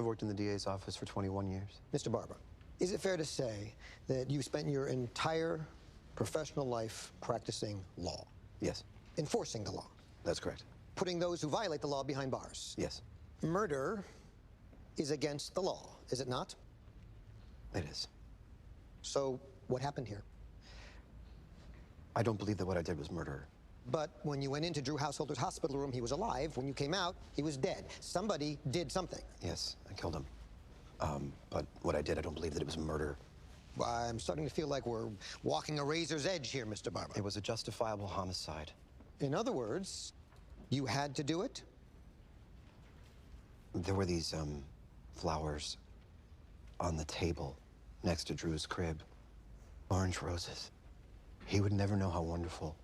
I've worked in the DA's office for 21 years. Mr. Barba, is it fair to say that you spent your entire professional life practicing law? Yes. Enforcing the law? That's correct. Putting those who violate the law behind bars? Yes. Murder is against the law, is it not? It is. So what happened here? I don't believe that what I did was murder. But when you went into Drew Householder's hospital room, he was alive. When you came out, he was dead. Somebody did something. Yes, I killed him. But what I did, I don't believe that it was murder. Well, I'm starting to feel like we're walking a razor's edge here, Mr. Barba. It was a justifiable homicide. In other words, you had to do it? There were these, flowers on the table next to Drew's crib. Orange roses. He would never know how wonderful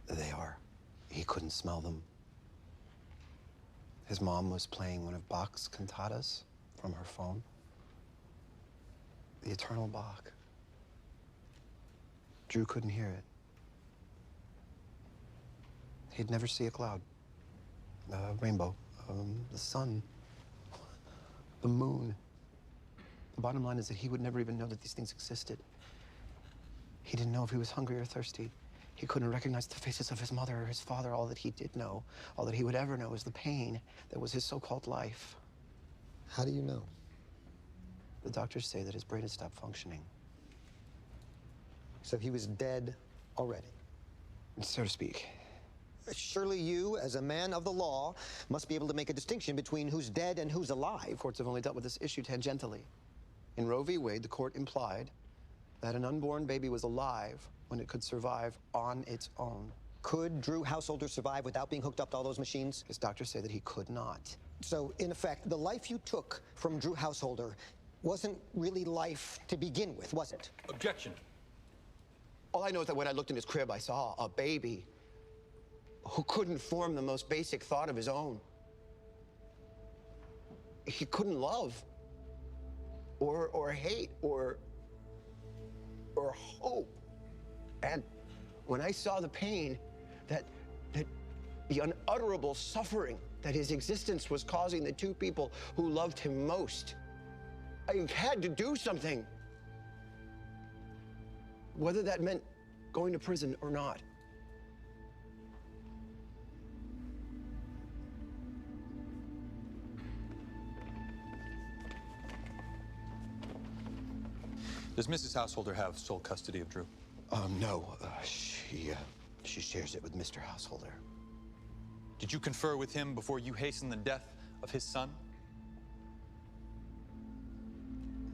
they are. He couldn't smell them. His mom was playing one of Bach's cantatas from her phone. The Eternal Bach. Drew couldn't hear it. He'd never see a cloud, a rainbow, the sun, the moon. The bottom line is that he would never even know that these things existed. He didn't know if he was hungry or thirsty. He couldn't recognize the faces of his mother or his father. All that he did know, all that he would ever know, was the pain that was his so-called life. How do you know? The doctors say that his brain had stopped functioning. So he was dead already? So to speak. Surely you, as a man of the law, must be able to make a distinction between who's dead and who's alive. Courts have only dealt with this issue tangentially. In Roe v. Wade, the court implied that an unborn baby was alive when it could survive on its own. Could Drew Householder survive without being hooked up to all those machines? His doctors say that he could not. So, in effect, the life you took from Drew Householder wasn't really life to begin with, was it? Objection. All I know is that when I looked in his crib, I saw a baby who couldn't form the most basic thought of his own. He couldn't love, or hate, or hope. And when I saw the pain, that the unutterable suffering that his existence was causing the two people who loved him most, I had to do something. Whether that meant going to prison or not. Does Mrs. Householder have sole custody of Drew? No. She shares it with Mr. Householder. Did you confer with him before you hastened the death of his son?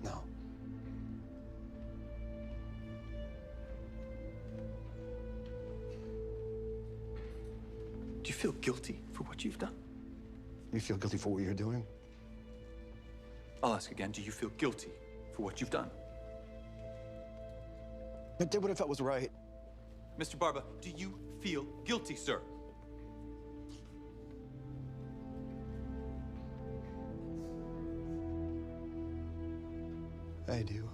No. Do you feel guilty for what you've done? You feel guilty for what you're doing? I'll ask again, do you feel guilty for what you've done? I did what I felt was right. Mr. Barba, do you feel guilty, sir? I do.